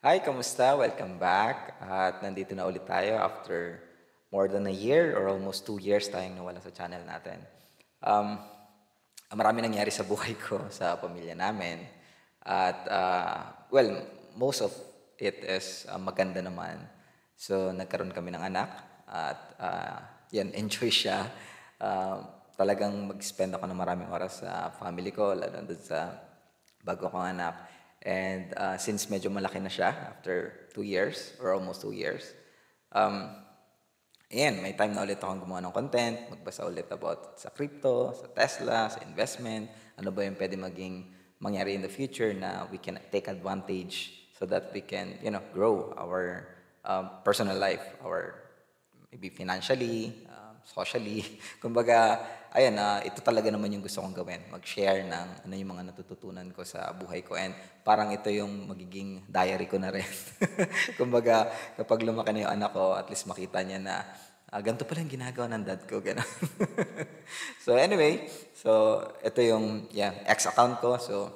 Hi, kamusta? Welcome back. At nandito na ulit tayo after more than a year or almost 2 years tayong nawala sa channel natin. Um, Marami nangyari sa buhay ko, sa pamilya namin. At, well, most of it is maganda naman. So, nagkaroon kami ng anak at yan, enjoy siya. Talagang mag-spend ako ng maraming oras sa family ko, lalo doon sa bago kong anak. And since medyo malaki na siya, after 2 years or almost 2 years, um, ayan, may time na ulit akong gumawa ng content, magbasa ulit about sa crypto, sa Tesla, sa investment, ano ba yung pwede mangyari in the future na we can take advantage so that we can, grow our personal life, our maybe financially, socially. Kumbaga, ayan, ito talaga naman yung gusto kong gawin. Mag-share ng ano yung mga natututunan ko sa buhay ko. And parang ito yung magiging diary ko na rin. Kumbaga, kapag lumaki na yung anak ko, at least makita niya na ganito pala yung ginagawa ng dad ko. Ganun. So anyway, so ito yung X account ko. So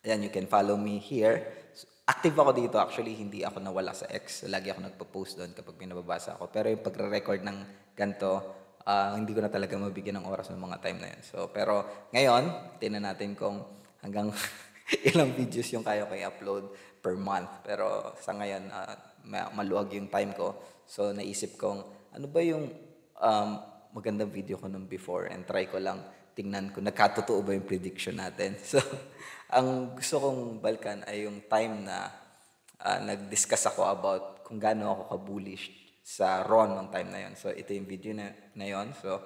ayan, you can follow me here. Active ako dito. Actually, hindi ako nawala sa X. Lagi ako nagpo-post doon kapag pinababasa ako. Pero yung pagre-record ng ganito, hindi ko na talaga mabigyan ng oras ng mga time na yun. So, pero ngayon, tingnan natin kung hanggang ilang videos yung kaya ko i-upload per month. Pero sa ngayon, maluwag yung time ko. So, naisip kong, ano ba yung magandang video ko nung before and try ko lang tingnan kung nagkatotoo ba yung prediction natin. So, ang gusto kong balikan ay yung time na nag-discuss ako about kung gaano ako ka-bullish sa Ron ng time na yon. So, ito yung video na yon. So,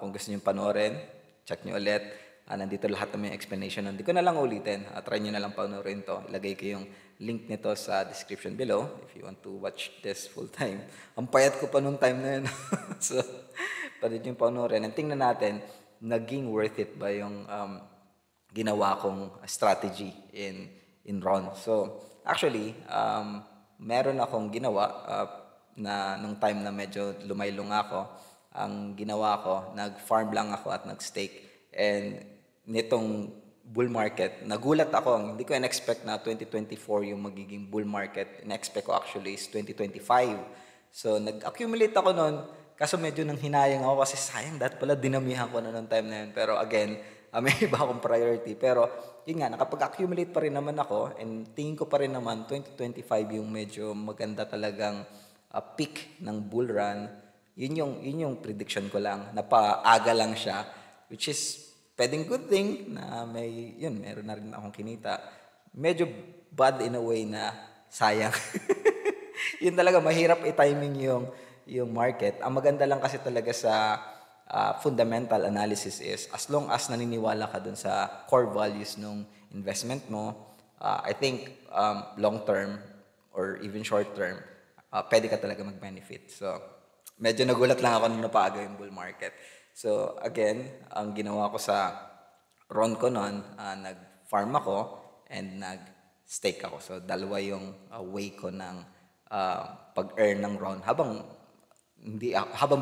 kung gusto nyo panoorin, check nyo ulit. Nandito lahat ng may explanation. Hindi ko na lang ulitin. Try nyo na lang panoorin to. Ilagay ko yung link nito sa description below if you want to watch this full time. Ang payat ko pa nung time na yun. So, pwede nyo panoorin. And tingnan natin, naging worth it ba yung ginawa kong strategy in Ron. So, actually, meron akong ginawa na nung time na medyo lumaylong ako. Ang ginawa ko, nag-farm lang ako at nag-stake. And nitong bull market, nagulat ako. Hindi ko in-expect na 2024 yung magiging bull market. In-expect ko actually is 2025. So, nag-accumulate ako noon. Kaso medyo nang hinayang ako kasi sayang, dahil pala dinamihan ko na noong time na yun. Pero again, may iba akong priority. Pero yun nga, nakapag-accumulate pa rin naman ako and tingin ko pa rin naman 2025 yung medyo maganda talagang peak ng bull run. Yun yung prediction ko lang. Napaaga lang siya, which is pwedeng good thing na meron na rin akong kinita. Medyo bad in a way na sayang. Yun talaga, mahirap i-timing yung market. Ang maganda lang kasi talaga sa fundamental analysis is as long as naniniwala ka dun sa core values ng investment mo, I think long term or even short term, pwede ka talaga mag-benefit. So, medyo nagulat lang ako nung napaaga yung bull market. So, again, ang ginawa ko sa Ron ko noon, nag-farm ako and nag-stake ako. So, dalawa yung way ko ng pag-earn ng Ron habang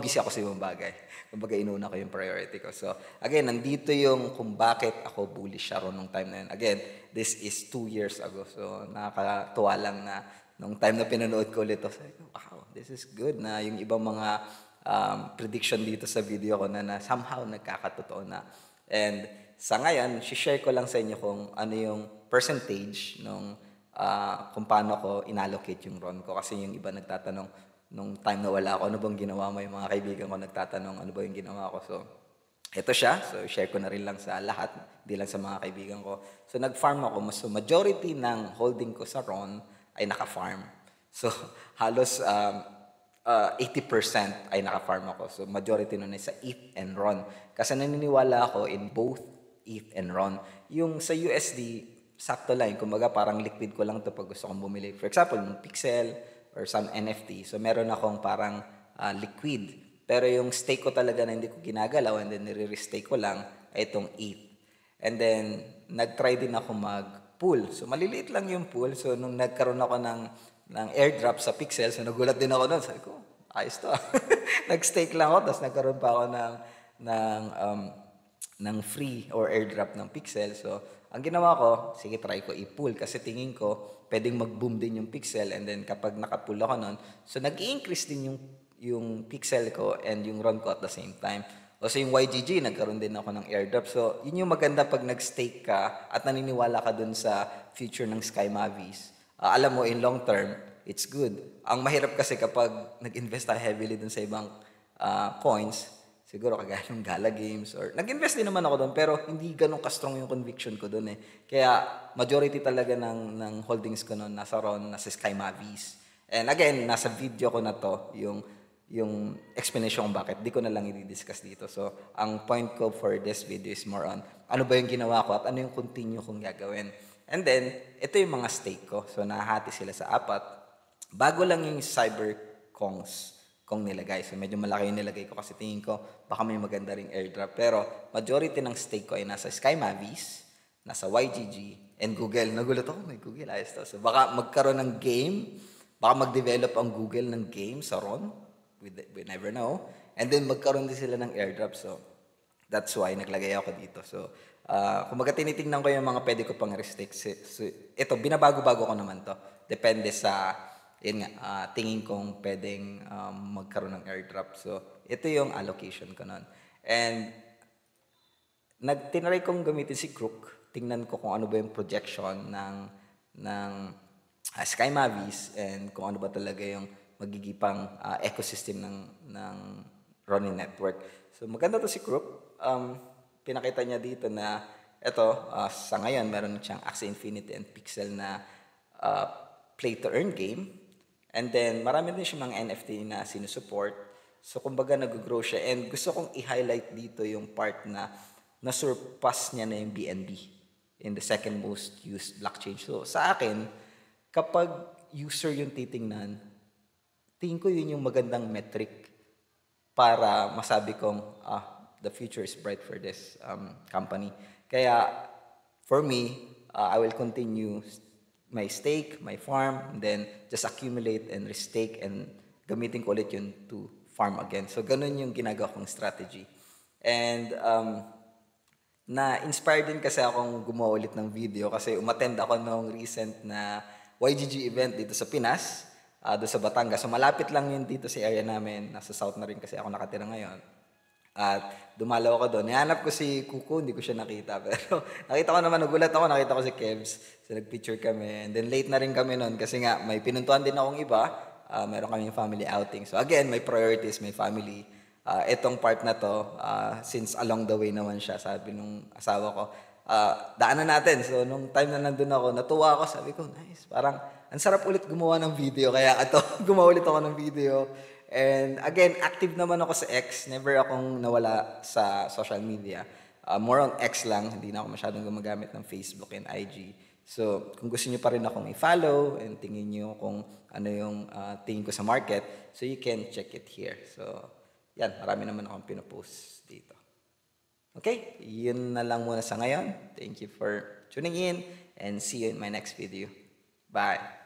busy ako sa ibang bagay. Kumbaga inuna ko yung priority ko. So, again, nandito yung kung bakit ako bullish siya Ron nung time na yun. Again, this is 2 years ago. So, nakakatuwa lang na nung time na pinanood ko ulit, sabi ko, wow, this is good na yung ibang mga prediction dito sa video ko na somehow nagkakatotoo na. And sa ngayon, share ko lang sa inyo kung ano yung percentage kung paano ko inallocate yung RON ko. Kasi yung iba nagtatanong, nung time na wala ako, ano bang ginawa mo? Yung mga kaibigan ko nagtatanong, ano ba yung ginawa ko? So, ito siya. So, share ko na rin lang sa lahat, hindi lang sa mga kaibigan ko. So, nag-farm ako. So, majority ng holding ko sa RON ay naka-farm. So, halos 80% ay naka-farm ako. So, majority nun ay sa ETH and RON. Kasi naniniwala ako in both ETH and RON. Yung sa USD, sakto lang. Kumbaga, parang liquid ko lang to pag gusto kong bumili. For example, yung Pixel or some NFT. So, meron akong parang liquid. Pero yung stake ko talaga na hindi ko ginagalaw and then nire-stake ko lang ay itong ETH. And then, nag-try din ako mag-pool. So, maliliit lang yung pool. So, nung nagkaroon ako ng airdrop sa Pixel, so nagulat din ako doon. Sabi ko, ayos to. Nag-stake lang ako, tapos nagkaroon pa ako ng free or airdrop ng Pixel. So, ang ginawa ko, sige, try ko i-pull kasi tingin ko, pwedeng mag-boom din yung pixel and then kapag naka-pull ako nun, so nag-i-increase din yung pixel ko and yung ROM ko at the same time. O so yung YGG, nagkaroon din ako ng airdrop. So, yun yung maganda pag nag-stake ka at naniniwala ka dun sa future ng Sky Mavis. Alam mo, in long term, it's good. Ang mahirap kasi kapag nag-invest tayo heavily dun sa ibang coins, siguro kagaya ng Gala Games or nag-invest din naman ako doon pero hindi ganun ka-strong yung conviction ko doon eh. Kaya majority talaga ng holdings ko noon nasa RON, nasa Sky Mavis. And again, nasa video ko na to yung explanation kung bakit. Di ko na lang i-discuss dito. So, ang point ko for this video is more on ano ba yung ginawa ko at ano yung continue kong gagawin. And then, ito yung mga stake ko. So, nahati sila sa apat. Bago lang yung CyberKongs kong nilagay. So, medyo malaki yung nilagay ko kasi tingin ko baka may maganda ring airdrop. Pero, majority ng stake ko ay nasa Sky Mavis, nasa YGG, and Google. Nagulat ako, may Google, ayos to. So, baka magkaroon ng game, baka mag-develop ang Google ng game sa RON. We never know. And then, magkaroon din sila ng airdrop. So, that's why naglagay ako dito. So, kumbaga tinitingnan ko yung mga pwede ko pang restricts. So, ito, binabago-bago ko naman to. Depende sa, yun nga, tingin kong pwedeng magkaroon ng airdrop. So, ito yung allocation ko nun. And, tinry kong gamitin si Crook. Tingnan ko kung ano ba yung projection ng Sky Mavis and kung ano ba talaga yung magigipang ecosystem ng Ronin Network. So, maganda to si Crook. Pinakita niya dito na ito, sa ngayon, meron siyang Axie Infinity and Pixel na play-to-earn game. And then, marami din siya mga NFT na sinusupport. So, kumbaga, nag-grow siya. And gusto kong i-highlight dito yung part na na-surpass niya na yung BNB in the second most used blockchain. So, sa akin, kapag user yung titingnan, tingin ko yun yung magandang metric para masabi kong, the future is bright for this company. Kaya, for me, I will continue my stake, my farm, and then just accumulate and restake and gamitin ko ulit yun to farm again. So, ganun yung ginagawa kong strategy. And, na-inspired din kasi akong gumawa ulit ng video kasi umattend ako nung recent na YGG event dito sa Pinas, doon sa Batangas. So malapit lang yun dito sa area namin. Nasa south na rin kasi ako nakatira ngayon. At dumalaw ako doon. Nihanap ko si Kuko, hindi ko siya nakita. Pero nakita ko naman, nagulat ako, nakita ko si Kevs. So nag-picture kami. And then late na rin kami noon kasi nga may pinuntuan din akong iba. Meron kaming family outing. So again, my priorities, my family. Itong part na to, since along the way naman siya, sabi nung asawa ko, daanan natin. So, nung time na nandun ako, natuwa ako. Sabi ko, nice. Parang, ang sarap ulit gumawa ng video. Kaya gumawa ulit ako ng video. And again, active naman ako sa X. Never akong nawala sa social media. More on X lang. Hindi na ako masyadong gumagamit ng Facebook and IG. So, kung gusto niyo pa rin akong i-follow and tingin niyo kung ano yung tingin ko sa market, so you can check it here. So, yan. Marami naman akong pinopost dito. Okay, yun na lang muna sa ngayon. Thank you for tuning in and see you in my next video. Bye!